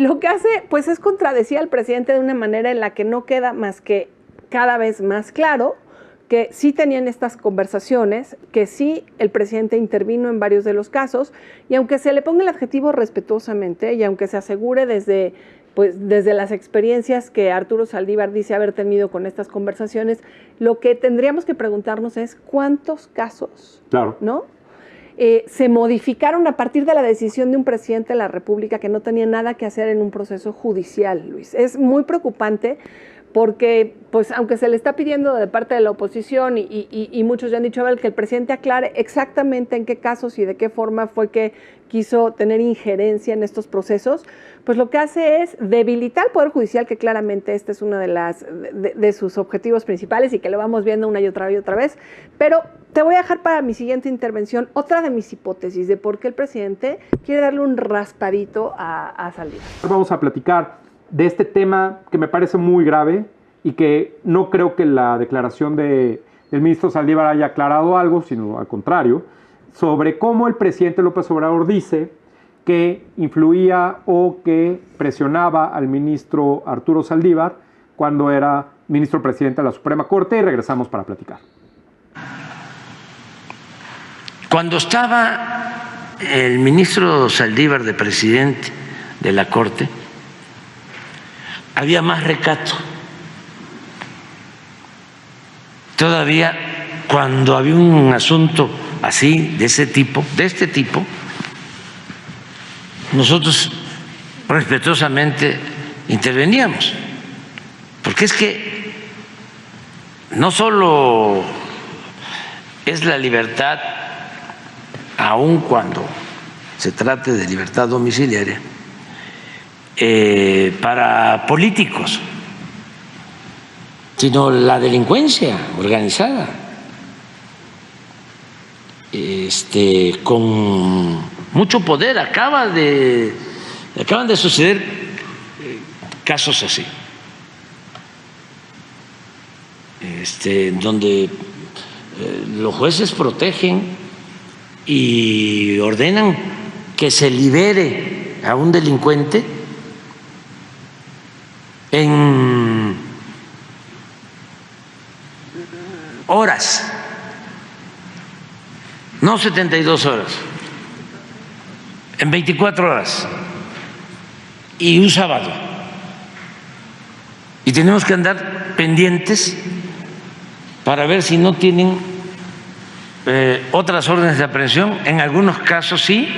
lo que hace pues es contradecir al presidente de una manera en la que no queda más que cada vez más claro que sí tenían estas conversaciones, que sí el presidente intervino en varios de los casos, y aunque se le ponga el adjetivo respetuosamente y aunque se asegure desde las experiencias que Arturo Saldívar dice haber tenido con estas conversaciones, lo que tendríamos que preguntarnos es cuántos casos, claro, ¿no? Se modificaron a partir de la decisión de un presidente de la República que no tenía nada que hacer en un proceso judicial, Luis. Es muy preocupante porque, pues, aunque se le está pidiendo de parte de la oposición y muchos ya han dicho, a ver, que el presidente aclare exactamente en qué casos y de qué forma fue que quiso tener injerencia en estos procesos, pues lo que hace es debilitar el Poder Judicial, que claramente este es uno de sus objetivos principales y que lo vamos viendo una y otra vez. Pero te voy a dejar para mi siguiente intervención otra de mis hipótesis de por qué el presidente quiere darle un raspadito a Saldívar. Vamos a platicar de este tema que me parece muy grave y que no creo que la declaración del ministro Saldívar haya aclarado algo, sino al contrario, sobre cómo el presidente López Obrador dice que influía o que presionaba al ministro Arturo Saldívar cuando era ministro presidente de la Suprema Corte, y regresamos para platicar. Cuando estaba el ministro Saldívar de presidente de la Corte, había más recato. Todavía cuando había un asunto así, de este tipo, nosotros respetuosamente interveníamos, porque es que no solo es la libertad, aun cuando se trate de libertad domiciliaria, para políticos, sino la delincuencia organizada, con mucho poder. Acaban de suceder casos así, donde los jueces protegen y ordenan que se libere a un delincuente en horas, no 72 horas, en 24 horas y un sábado. Y tenemos que andar pendientes para ver si no tienen otras órdenes de aprehensión. En algunos casos sí,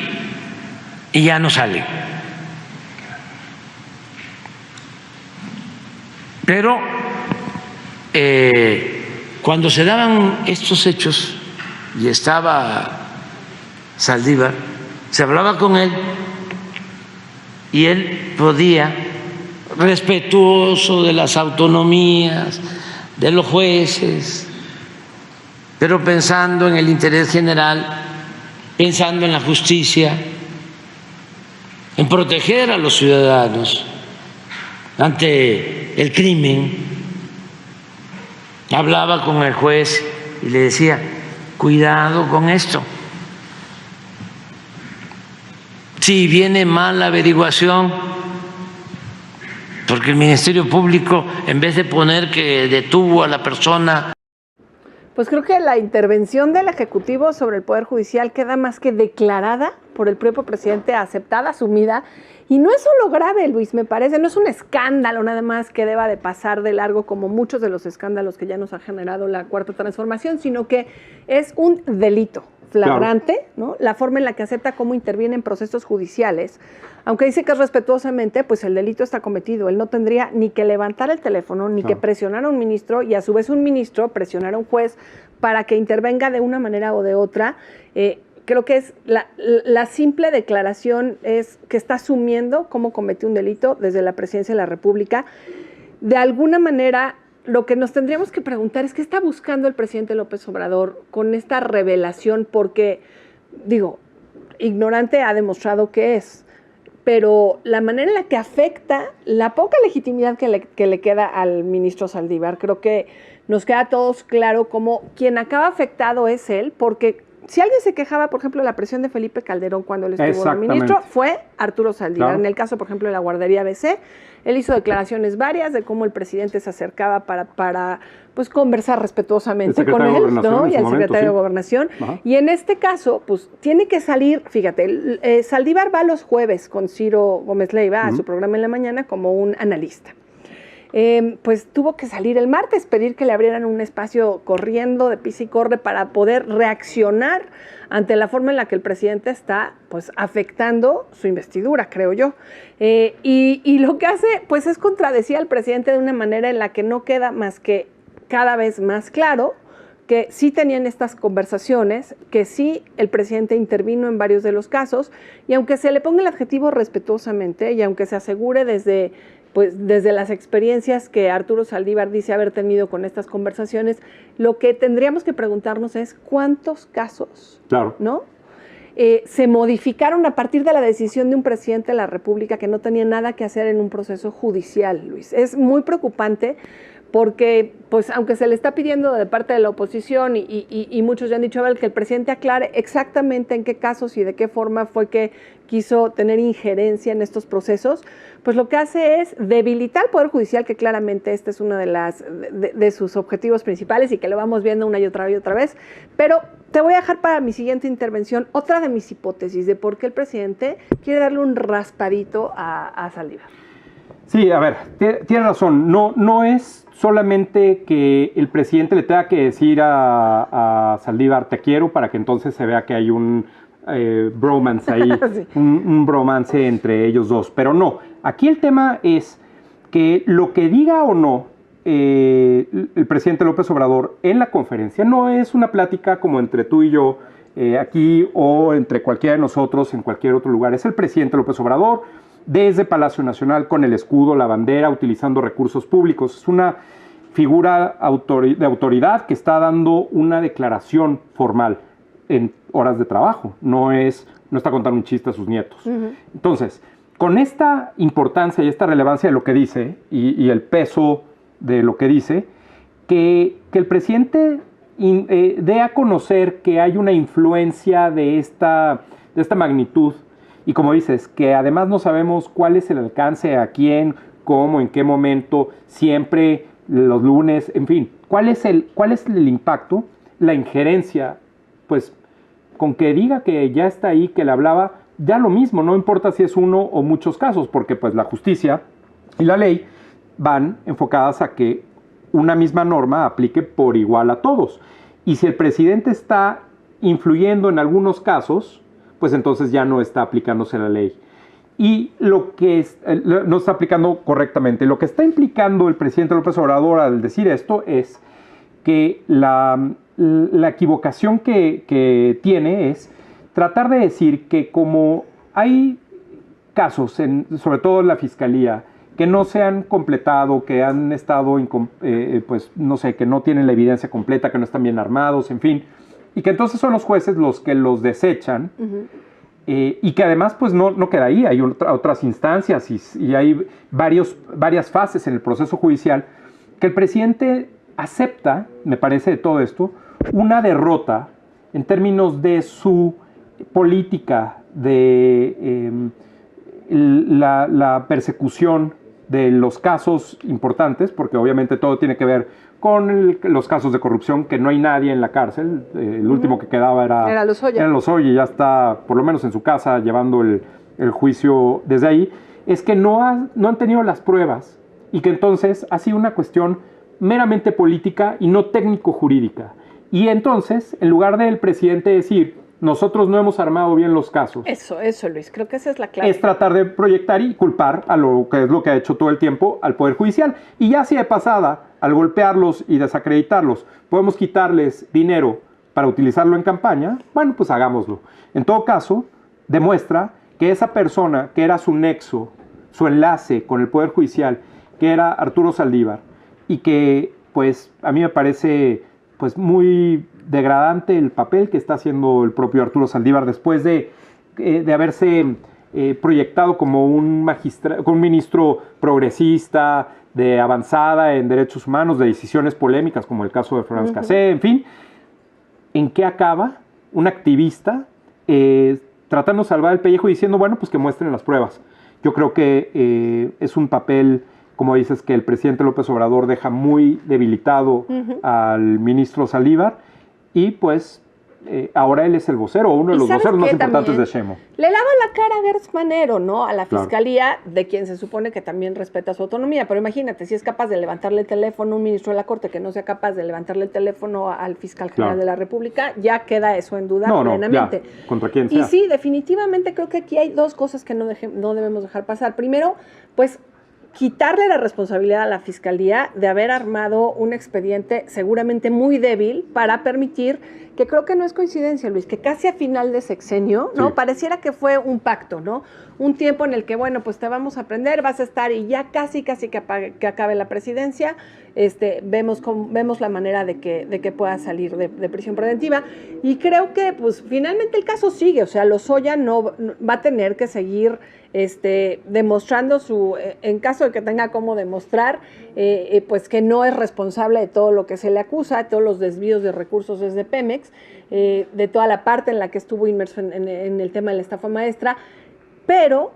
y ya no salen. Pero cuando se daban estos hechos y estaba Saldívar, se hablaba con él y él podía, respetuoso de las autonomías de los jueces, pero pensando en el interés general, pensando en la justicia, en proteger a los ciudadanos ante el crimen, hablaba con el juez y le decía: cuidado con esto, si viene mal la averiguación, porque el Ministerio Público, en vez de poner que detuvo a la persona. Pues creo que la intervención del Ejecutivo sobre el Poder Judicial queda más que declarada por el propio presidente, aceptada, asumida. Y no es solo grave, Luis, me parece, no es un escándalo nada más que deba de pasar de largo como muchos de los escándalos que ya nos ha generado la Cuarta Transformación, sino que es un delito flagrante, ¿no? La forma en la que acepta cómo interviene en procesos judiciales, aunque dice que es respetuosamente, pues el delito está cometido. Él no tendría ni que levantar el teléfono, ni que presionar a un ministro, y a su vez un ministro presionar a un juez para que intervenga de una manera o de otra. Creo que es la simple declaración es que está asumiendo cómo cometió un delito desde la presidencia de la República. De alguna manera, lo que nos tendríamos que preguntar es qué está buscando el presidente López Obrador con esta revelación, porque, digo, ignorante ha demostrado que es, pero la manera en la que afecta la poca legitimidad que le queda al ministro Saldívar, creo que nos queda a todos claro como quien acaba afectado es él, porque si alguien se quejaba, por ejemplo, de la presión de Felipe Calderón cuando él estuvo de ministro, fue Arturo Saldívar. Claro. En el caso, por ejemplo, de la guardería ABC, él hizo declaraciones varias de cómo el presidente se acercaba para pues, conversar respetuosamente con él, ¿no? Y al secretario de Gobernación. Ajá. Y en este caso, pues, tiene que salir, fíjate, Saldívar va los jueves con Ciro Gómez Leiva a su programa en la mañana como un analista. Pues tuvo que salir el martes, pedir que le abrieran un espacio corriendo de pisa y corre para poder reaccionar ante la forma en la que el presidente está pues afectando su investidura, creo yo. Y lo que hace pues es contradecir al presidente de una manera en la que no queda más que cada vez más claro que sí tenían estas conversaciones, que sí el presidente intervino en varios de los casos, y aunque se le ponga el adjetivo respetuosamente y aunque se asegure desde las experiencias que Arturo Saldívar dice haber tenido con estas conversaciones, lo que tendríamos que preguntarnos es cuántos casos, claro, ¿no? Se modificaron a partir de la decisión de un presidente de la República que no tenía nada que hacer en un proceso judicial, Luis. Es muy preocupante porque, pues, aunque se le está pidiendo de parte de la oposición y muchos ya han dicho, a ver, que el presidente aclare exactamente en qué casos y de qué forma fue que quiso tener injerencia en estos procesos, pues lo que hace es debilitar el Poder Judicial, que claramente este es uno de sus objetivos principales y que lo vamos viendo una y otra vez, pero te voy a dejar para mi siguiente intervención otra de mis hipótesis de por qué el presidente quiere darle un raspadito a Saldívar. Sí, a ver, tiene razón, no es solamente que el presidente le tenga que decir a Saldívar te quiero para que entonces se vea que hay un bromance ahí, sí. un bromance entre ellos dos, pero no, aquí el tema es que lo que diga o no el presidente López Obrador en la conferencia no es una plática como entre tú y yo aquí o entre cualquiera de nosotros en cualquier otro lugar, es el presidente López Obrador desde Palacio Nacional con el escudo, la bandera, utilizando recursos públicos. Es una figura de autoridad que está dando una declaración formal en horas de trabajo. No está contando un chiste a sus nietos. Uh-huh. Entonces, con esta importancia y esta relevancia de lo que dice y el peso de lo que dice, que el presidente dé a conocer que hay una influencia de esta magnitud. Y como dices, que además no sabemos cuál es el alcance, a quién, cómo, en qué momento, siempre, los lunes, en fin. ¿Cuál es el impacto, la injerencia? Pues con que diga que ya está ahí, que le hablaba, ya lo mismo, no importa si es uno o muchos casos, porque pues la justicia y la ley van enfocadas a que una misma norma aplique por igual a todos. Y si el presidente está influyendo en algunos casos, pues entonces ya no está aplicándose la ley. Y lo que no está aplicando correctamente. Lo que está implicando el presidente López Obrador al decir esto es que la equivocación que tiene es tratar de decir que como hay casos, sobre todo en la Fiscalía, que no se han completado, que han estado, pues no sé, que no tienen la evidencia completa, que no están bien armados, en fin, y que entonces son los jueces los que los desechan, uh-huh. Y que además pues no queda ahí, hay otras instancias y hay varias fases en el proceso judicial, que el presidente acepta, me parece de todo esto, una derrota en términos de su política, de la persecución de los casos importantes, porque obviamente todo tiene que ver con los casos de corrupción, que no hay nadie en la cárcel. El último que quedaba era Lozoya, y ya está, por lo menos en su casa, llevando el juicio desde ahí. Es que no han tenido las pruebas y que entonces ha sido una cuestión meramente política y no técnico-jurídica. Y entonces, en lugar del presidente decir, nosotros no hemos armado bien los casos. Eso, Luis, creo que esa es la clave. Es tratar de proyectar y culpar a lo que es lo que ha hecho todo el tiempo al Poder Judicial. Y ya si de pasada, al golpearlos y desacreditarlos, podemos quitarles dinero para utilizarlo en campaña, bueno, pues hagámoslo. En todo caso, demuestra que esa persona que era su nexo, su enlace con el Poder Judicial, que era Arturo Saldívar, y que, pues, a mí me parece, pues, muy degradante el papel que está haciendo el propio Arturo Saldívar después de haberse proyectado como un ministro progresista, de avanzada en derechos humanos, de decisiones polémicas como el caso de Florence Cassé, en fin. ¿En qué acaba? un activista tratando de salvar el pellejo y diciendo, bueno, pues que muestren las pruebas. Yo creo que es un papel, como dices, que el presidente López Obrador deja muy debilitado al ministro Saldívar y pues ahora él es el vocero, uno de los voceros más importantes de Sheinbaum. Le lava la cara a Gertz Manero, ¿no? A la fiscalía, de quien se supone que también respeta su autonomía. Pero imagínate, si es capaz de levantarle el teléfono a un ministro de la Corte que no sea capaz de levantarle el teléfono al fiscal general de la República, ya queda eso en duda plenamente. Ya, contra quien sea. Y sí, definitivamente creo que aquí hay dos cosas que no debemos dejar pasar. Primero, pues quitarle la responsabilidad a la Fiscalía de haber armado un expediente seguramente muy débil para permitir, que creo que no es coincidencia, Luis, que casi a final de sexenio, ¿no? Sí. Pareciera que fue un pacto, ¿no? Un tiempo en el que, bueno, pues te vamos a aprender, vas a estar y ya casi que acabe la presidencia, vemos la manera de que pueda salir de prisión preventiva. Y creo que, pues, finalmente el caso sigue, o sea, Lozoya no va a tener que seguir demostrando en caso de que tenga cómo demostrar, pues que no es responsable de todo lo que se le acusa, de todos los desvíos de recursos desde Pemex, de toda la parte en la que estuvo inmerso en el tema de la estafa maestra, pero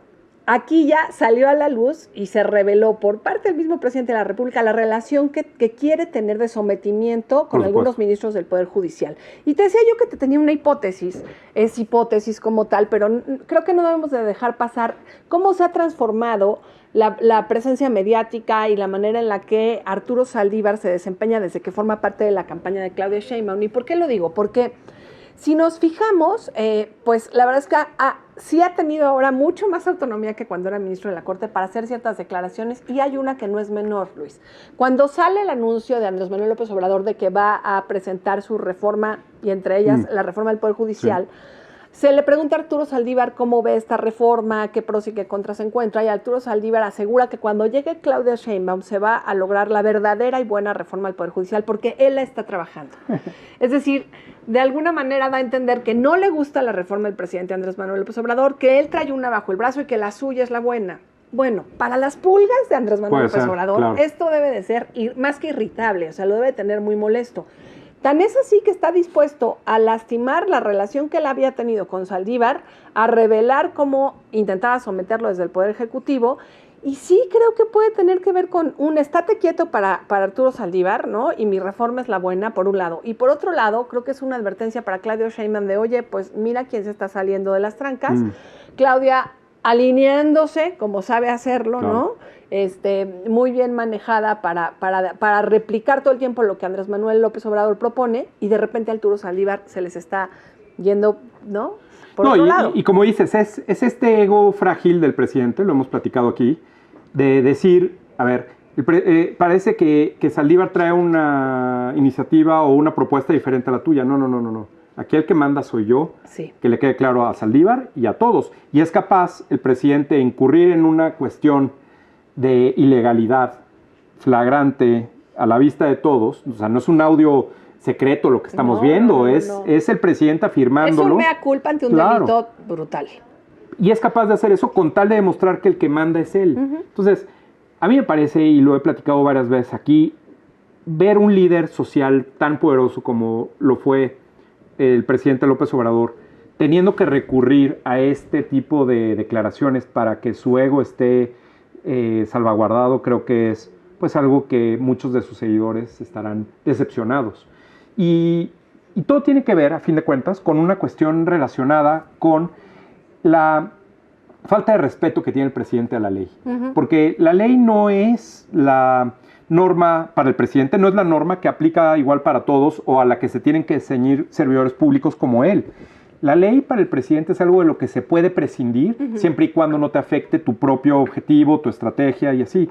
aquí ya salió a la luz y se reveló por parte del mismo presidente de la República la relación que quiere tener de sometimiento con algunos ministros del Poder Judicial. Y te decía yo que te tenía una hipótesis, es hipótesis como tal, pero creo que no debemos de dejar pasar cómo se ha transformado la presencia mediática y la manera en la que Arturo Saldívar se desempeña desde que forma parte de la campaña de Claudia Sheinbaum. ¿Y por qué lo digo? Porque si nos fijamos, pues la verdad es que sí ha tenido ahora mucho más autonomía que cuando era ministro de la Corte para hacer ciertas declaraciones, y hay una que no es menor, Luis. Cuando sale el anuncio de Andrés Manuel López Obrador de que va a presentar su reforma, y entre ellas la reforma del Poder Judicial, se le pregunta a Arturo Saldívar cómo ve esta reforma, qué pros y qué contras se encuentra, y Arturo Saldívar asegura que cuando llegue Claudia Sheinbaum se va a lograr la verdadera y buena reforma del Poder Judicial porque él la está trabajando. Es decir, de alguna manera da a entender que no le gusta la reforma del presidente Andrés Manuel López Obrador, que él trae una bajo el brazo y que la suya es la buena. Bueno, para las pulgas de Andrés Manuel López Obrador, esto debe de ser más que irritable, o sea, lo debe tener muy molesto. Tan es así que está dispuesto a lastimar la relación que él había tenido con Saldívar, a revelar cómo intentaba someterlo desde el Poder Ejecutivo, y sí creo que puede tener que ver con un estate quieto para Arturo Saldívar, ¿no? Y mi reforma es la buena, por un lado. Y por otro lado, creo que es una advertencia para Claudia Sheinbaum de, oye, pues mira quién se está saliendo de las trancas. Claudia alineándose, como sabe hacerlo, ¿no? Muy bien manejada para replicar todo el tiempo lo que Andrés Manuel López Obrador propone, y de repente a Arturo Saldívar se les está yendo, ¿no? Por otro lado. Y como dices, es este ego frágil del presidente, lo hemos platicado aquí, de decir, a ver, parece que Saldívar trae una iniciativa o una propuesta diferente a la tuya. No. Aquí el que manda soy yo, que le quede claro a Saldívar y a todos. Y es capaz el presidente de incurrir en una cuestión de ilegalidad flagrante a la vista de todos. O sea, no es un audio secreto lo que estamos viendo, es el presidente afirmándolo. Es un mea culpa ante un delito brutal. Y es capaz de hacer eso con tal de demostrar que el que manda es él. Entonces, a mí me parece, y lo he platicado varias veces aquí, ver un líder social tan poderoso como lo fue el presidente López Obrador, teniendo que recurrir a este tipo de declaraciones para que su ego esté salvaguardado, creo que es pues algo que muchos de sus seguidores estarán decepcionados. Y todo tiene que ver, a fin de cuentas, con una cuestión relacionada con la falta de respeto que tiene el presidente a la ley. Porque la ley no es la norma para el presidente, no es la norma que aplica igual para todos o a la que se tienen que ceñir servidores públicos como él. La ley para el presidente es algo de lo que se puede prescindir siempre y cuando no te afecte tu propio objetivo, tu estrategia y así.